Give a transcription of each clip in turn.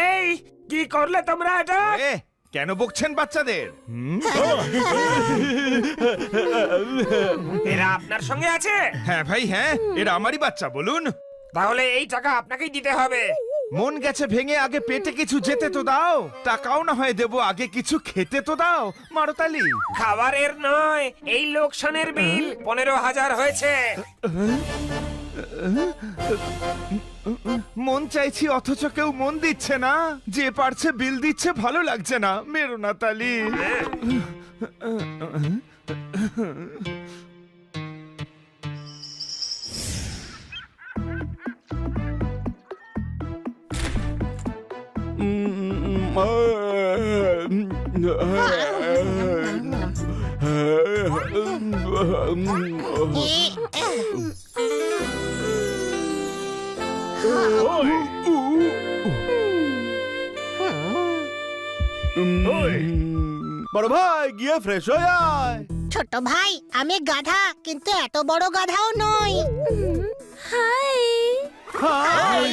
এই কি করলে তোমরা এটা? কেন বকছেন বাচ্চাদের? এরা আপনার সঙ্গে আছে? হ্যাঁ ভাই, হ্যাঁ, এরা আমারই বাচ্চা। বলুন। তাহলে এই টাকা আপনাকেই দিতে হবে। মন গেছে ভেঙে, আগে পেটে কিছু যেতে তো দাও। টাকাও না হয় দেবো, আগে কিছু খেতে তো দাও। মারতালি। খাবারের নয়, এই লোকসানের বিল 15,000 হয়েছে। মন চাইছি অথচ কেউ মন দিচ্ছে না। যে পারছে বিল দিচ্ছে, ভালো লাগছে না। মেরো না তালি। বড় ভাই, গিয়ে ফ্রেশ হয়ে আয়। ছোট ভাই, আমি গাধা, কিন্তু এত বড় গাধাও নই। হাই। হাই।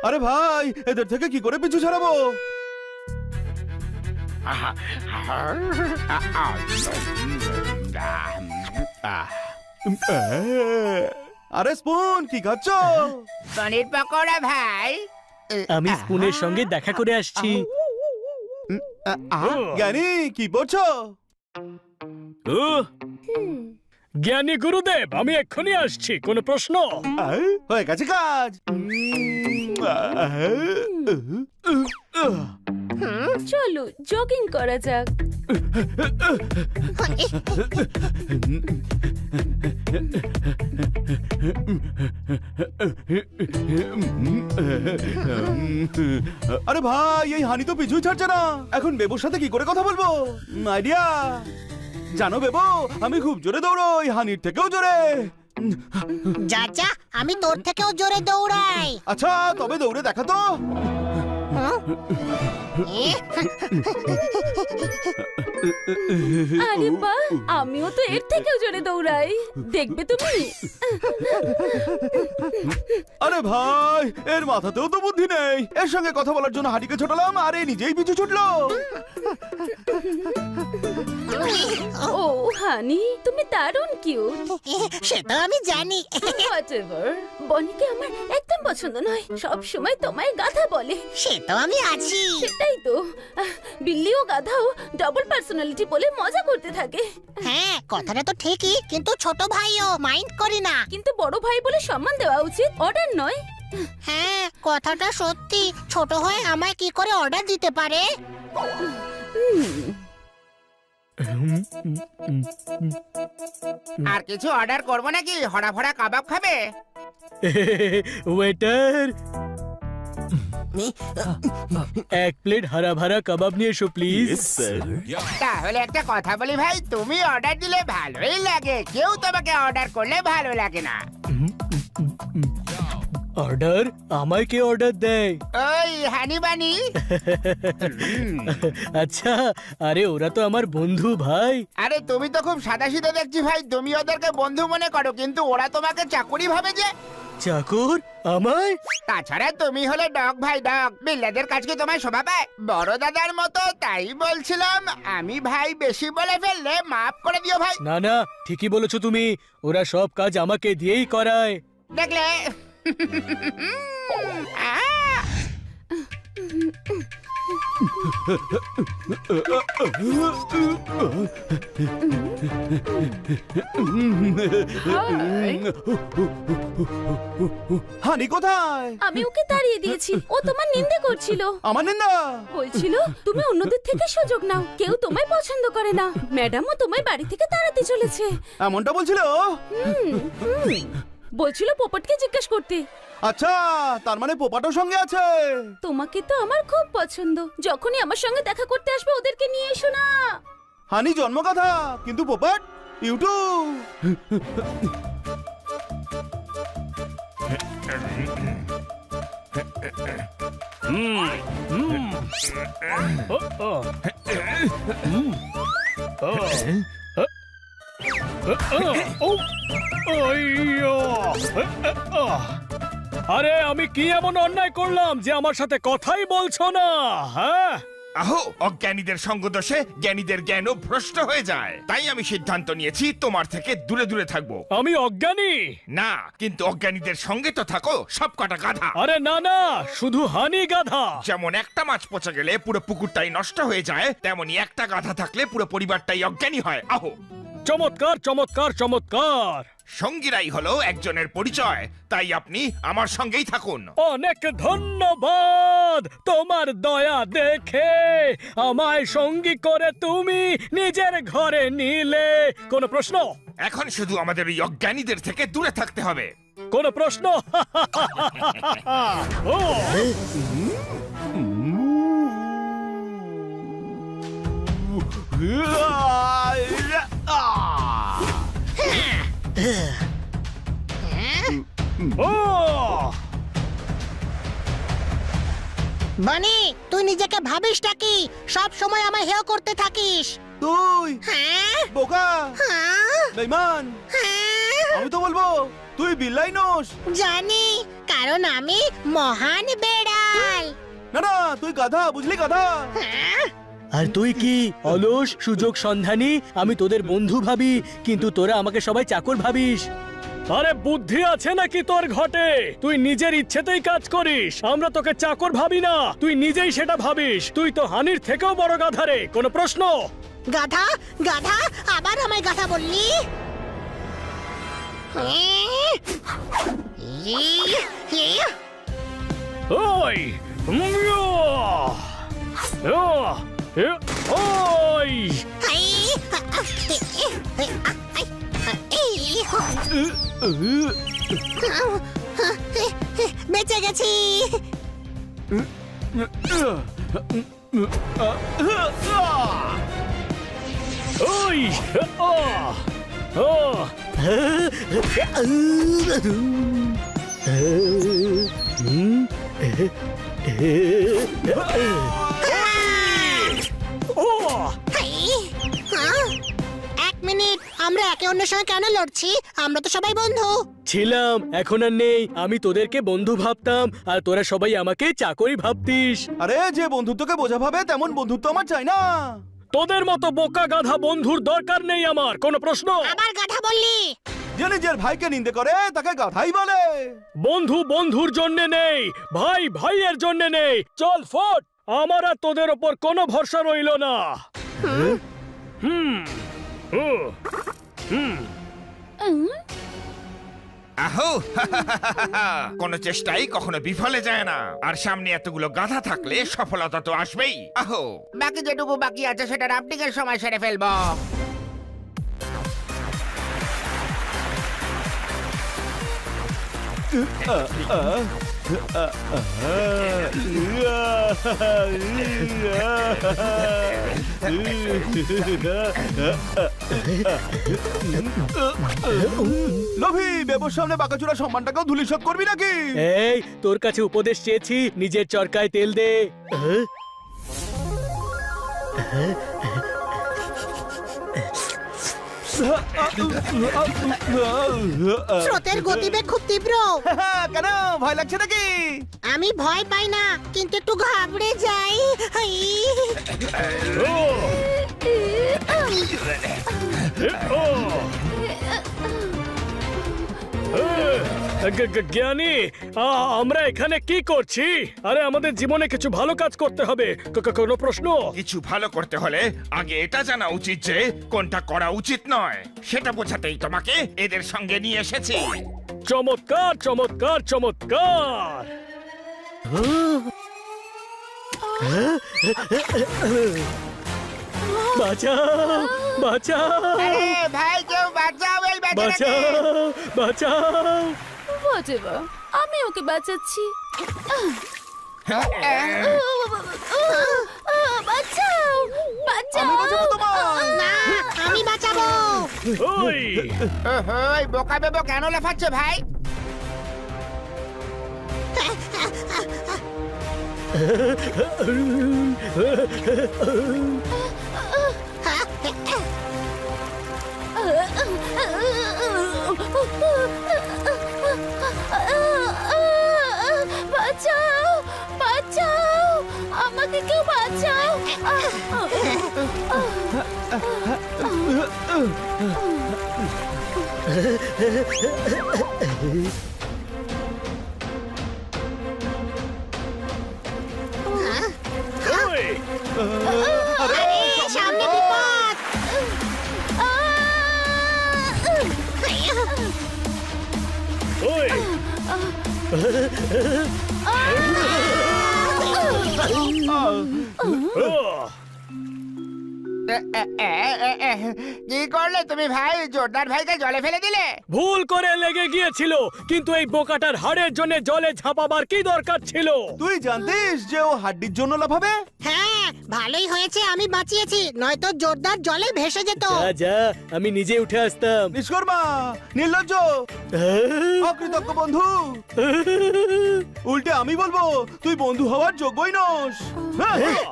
আরে ভাই, এদের থেকে কি করে পিছু ছাড়াবো? আরে স্পুন, কি খাচ্ছ? পনির পকোড়া ভাই। আমি স্পুনের সঙ্গে দেখা করে আসছি। জ্ঞানী, কি পড়ছো? জ্ঞানী গুরুদেব, আমি এক্ষুনি আসছি। কোনো প্রশ্ন? হয়ে গেছে কাজ। চলো জগিং করা যাক। আরে ভাই, এই হানি তো পিছুই ছাড়ছে না। এখন বেবুর সাথে কি করে কথা বলবো? আইডিয়া। জানো বেবু, আমি খুব জোরে দৌড়ই, হানির থেকেও জোরে। যা যা, আমি তোর থেকেও জোরে দৌড়াই। আচ্ছা, তবে দৌড়ে দেখা তো। আরে বাহ, আমিও তো এর থেকেও জোরে দৌড়াই, দেখবে তুমি। আরে ভাই, এর মাথাতেও তো বুদ্ধি নেই। এর সঙ্গে কথা বলার জন্য হাঁটিকে ছোটালাম, আর এ নিজেই পিছু ছুটলো। ও হানি, তুমি দারুণ কিউট। সেটা আমি জানি। হোয়াটএভার, বনিকে আমার একদম পছন্দ নয়। সব সময় তোমায় গাধা বলে। সেটা আমি আছি। সেটাই তো, বিল্লিও গাধাও ডাবল পার্সোনালিটি বলে মজা করতে থাকে। হ্যাঁ, কথাটা তো ঠিকই, কিন্তু ছোট ভাইও মাইন্ড করি না। কিন্তু বড় ভাই বলে সম্মান দেওয়া উচিত, অর্ডার নয়। হ্যাঁ, কথাটা সত্যি। ছোট হয়ে আমায় কি করে অর্ডার দিতে পারে? আর কিছু অর্ডার করবো নাকি? হরা ভরা কাবাব খাবে? ওয়েটার, এক প্লেট হারা ভরা কাবাব নিয়ে এসো প্লিজ। তাহলে একটা কথা বলি ভাই, তুমি অর্ডার দিলে ভালোই লাগে, কেউ তোমাকে অর্ডার করলে ভালো লাগে না। অর্ডার? আমায় কে অর্ডার দেয়? ওই হানি বানি। আচ্ছা, আরে ওরা তো আমার বন্ধু ভাই। আরে তুমি তো খুব সাদাসিধে দেখছি ভাই, তুমি ওদেরকে বন্ধু মনে করো, কিন্তু ওরা তোমাকে চাকুরি ভাবে যে। চাকর? আমায়? তাছাড়া তুমি হলে ডগ ভাই, ডগ। বিল্লাদের কাজ কি তোমায় শোভা পায়? বড় দাদার মতো, তাই বলছিলাম। আমি ভাই বেশি বলে ফেললে মাফ করে দিও ভাই। না না, ঠিকই বলেছো তুমি। ওরা সব কাজ আমাকে দিয়েই করায়। দেখলে? হানি কোথায়? আমি ওকে তাড়িয়ে দিয়েছি, ও তোমার নিন্দে করছিল। আমার নিন্দা? বলছিল তুমি অন্যদের থেকে সুযোগ নাও, কেউ তোমায় পছন্দ করে না। ম্যাডামও তোমায় বাড়ি থেকে তাড়াতে চলেছে। এমনটা বলছিল? বলছিল পোপটকে জিজ্ঞেস করতে। আচ্ছা, তার মানে পোপাটোর সঙ্গে আছে। তোমাকে তো আমার খুব পছন্দ, যখনই আমার সঙ্গে দেখা করতে আসবে ওদেরকে নিয়ে এসো না। হানি জন্মকথা, কিন্তু পোপাট ইউটিউব। আরে আমি কি এমন অন্যায় করলাম যে আমার সাথে কথাই বলছো না? হ্যাঁ, আহো, অজ্ঞানীদের সঙ্গদোষে জ্ঞানীদের জ্ঞানও ভ্রষ্ট হয়ে যায়। তাই আমি সিদ্ধান্ত নিয়েছি তোমার থেকে দূরে দূরে থাকবো। আমি অজ্ঞানী? না, কিন্তু অজ্ঞানীদের সঙ্গে তো থাকো সব কটা গাধা। আরে না না, শুধু হানি গাধা। যেমন একটা মাছ পচে গেলে পুরো পুকুরটাই নষ্ট হয়ে যায়, তেমনি একটা গাধা থাকলে পুরো পরিবারটাই অজ্ঞানী হয়। আহো, চমৎকার চমৎকার চমৎকার। সঙ্গীরাই হলো একজনের পরিচয়, তাই আপনি আমার সঙ্গেই থাকুন। অনেক ধন্যবাদ তোমার দয়া দেখে। আমায় সঙ্গী করে তুমি নিজের ঘরে নিলে। কোনো প্রশ্ন? এখন শুধু আমাদের ওই অজ্ঞানীদের থেকে দূরে থাকতে হবে। কোনো প্রশ্ন? ও, ও, বানি, তুই নিজেকে ভাবিসটা কি? সব সময় আমায় হেয় করতে থাকিস। তুই হ্যাঁ বোকা, হ্যাঁ বেঈমান। হ্যাঁ, আমি তো বলবো তুই বিল্লাই নোস। জানি, কারণ আমি মহান বেড়াল। না না, তুই গাধা, বুঝলি, গাধা। হ্যাঁ, আর তুই কি অলস সুযোগ সন্ধানী? আমি তোদের বন্ধু ভাবি, কিন্তু তোরা আমাকে সবাই চাকর ভাবিস। আরে বুদ্ধি আছে নাকি তোর ঘটে? তুই নিজের ইচ্ছেতেই কাজ করিস। আমরা তোকে চাকর ভাবি না, তুই নিজেই সেটা ভাবিস। তুই তো হানির থেকেও বড় গাধা রে। কোনো প্রশ্ন? গাধা গাধা, আবার আমায় গাধা বললি? ওই ওই বেঁচে গেছি। ওই ও ও ও এক মিনিট, আমরা একে অন্যের সঙ্গে কেন লড়ছি? আমরা তো সবাই বন্ধু। ছিলাম, এখন আর নেই। আমি তোদেরকে বন্ধু ভাবতাম, আর তোরা সবাই আমাকে চাকরি ভাবতিস। আরে যে বন্ধুত্বকে বোঝা ভাবে তেমন বন্ধুত্ব আমার চাই না। তোদের মতো বোকা গাধা বন্ধুর দরকার নেই আমার। কোনো প্রশ্ন? আবার গাধা বললি? যে নিজের ভাইকে নিন্দে করে তাকে গাধাই বলে। বন্ধু বন্ধুর জন্য নেই, ভাই ভাইয়ের জন্য নেই। চল ফট, আমার আর তোদের ওপর কোনো ভরসা রইল না। হুম হুম হুম আহো, কোনো চেষ্টাই কখনো বিফলে যায় না, আর সামনে এতগুলো গাধা থাকলে সফলতা তো আসবেই। আহো, বাকি যেটুকু বাকি আছে সেটা রাফটিংয়ের সময় সেরে ফেলবো। লোভী, বেবর সামনে বাঁকাচুরা সম্মানটাকেও ধুলিসাৎ করবি নাকি? এই, তোর কাছে উপদেশ চেয়েছি, নিজের চরকায় তেল দে। স্রোতের গতিবেগ খুব তীব্র। কেন, ভয় লাগছে নাকি? আমি ভয় পাই না, কিন্তু একটু ঘাবড়ে যাই। জ্ঞানী, আমরা এখানে কি করছি? আরে আমাদের জীবনে কিছু ভালো কাজ করতে হবে। কোনো প্রশ্ন? কিছু ভালো করতে হলে আগে এটা জানা উচিত যে কোনটা করা উচিত নয়। সেটা বোঝাতেই তোমাকে এদের সঙ্গে নিয়ে এসেছি। চমৎকার চমৎকার চমৎকার। বাঁচাও, বাঁচাও, আরে ভাই, কেউ বাঁচাও এই বেচারাকে। বাঁচাও, বাঁচাও। বাঁচাবো, আমি ওকে বাঁচাচ্ছি। বাঁচাও, আমি বাঁচাবো তোমায়। না, আমি বাঁচাবো। ওই ওহো, এই বোকা বেবো কেন লাফাচ্ছে ভাই? বাঁচাও, বাঁচাও, আমাকে কেউ বাঁচাও। ওই, আরে সামনে বিপদ! ওই, ও, কি করলে তুমি ভাই? জোরদার ভাইকে জলে ফেলে দিলে? ভুল করে লেগে গিয়েছিল, কিন্তু এই বোকাটার হাড়ের জন্য জলে ঝাঁপাবার কি দরকার ছিল? তুই জানতিস যে ও হাড্ডির জন্য লাফাবে? হ্যাঁ, ভালোই হয়েছে আমি বাঁচিয়েছি, নয়তো জোরদার জলে ভেসে যেত। যা যা, আমি নিজে উঠে আসতাম। নিষ্কর্মা, নির্লজ্জ, অকৃতজ্ঞ বন্ধু। উল্টে আমি বলবো তুই বন্ধু হওয়ার যোগ্যই নস। হ্যাঁ।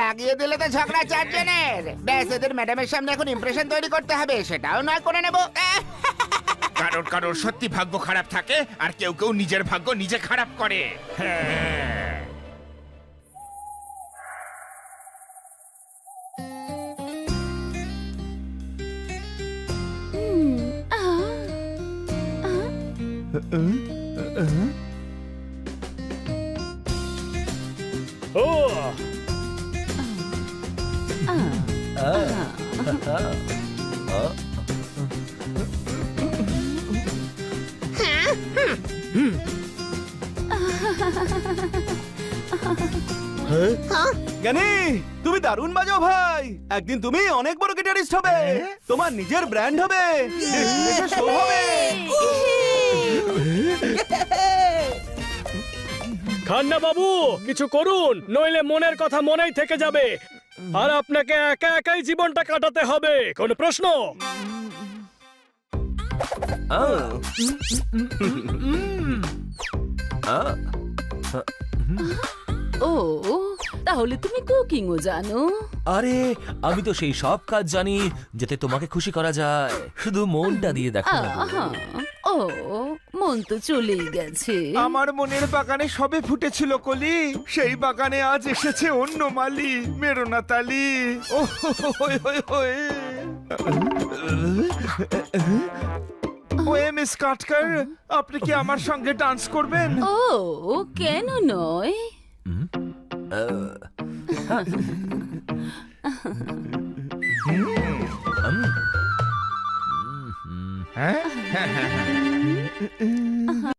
লাগিয়ে দিলে তো ঝগড়া চারজনের। ব্যাস, এদের ম্যাডামের সামনে এখন ইমপ্রেশন তৈরি করতে হবে, সেটাও নয় করে নেব। কারোর কারোর সত্যি ভাগ্য খারাপ থাকে, আর কেউ কেউ নিজের ভাগ্য নিজে খারাপ করে। হ্যাঁ। ও, জ্ঞানী, তুমি দারুণ বাজাও ভাই। একদিন তুমি অনেক বড় গিটারিস্ট হবে, তোমার নিজের ব্র্যান্ড হবে, দেশে শো হবে। খান্না বাবু, কিছু করুন, নইলে মনের কথা মনেই থেকে যাবে, আর আপনাকে একা একাই জীবনটা কাটাতে হবে। কোন প্রশ্ন? ও, তাহলে তুমি কুকিংও জানো? আরে আমি তো সেই সব কাজ জানি যাতে তোমাকে খুশি করা যায়, শুধু মনটা দিয়ে দেখো না গো। আহা, ও, মন তো চলেই গেছে। আমার মনের বাগানে সবে ফুটেছিল কলি, সেই বাগানে আজ এসেছে অন্য মালি, মেরো না তালি। ও হই হই হই। ওয়ে মিস কাটকার, আপনি কি আমার সঙ্গে ডান্স করবেন? ও, কেন নয়? হ্যাঁ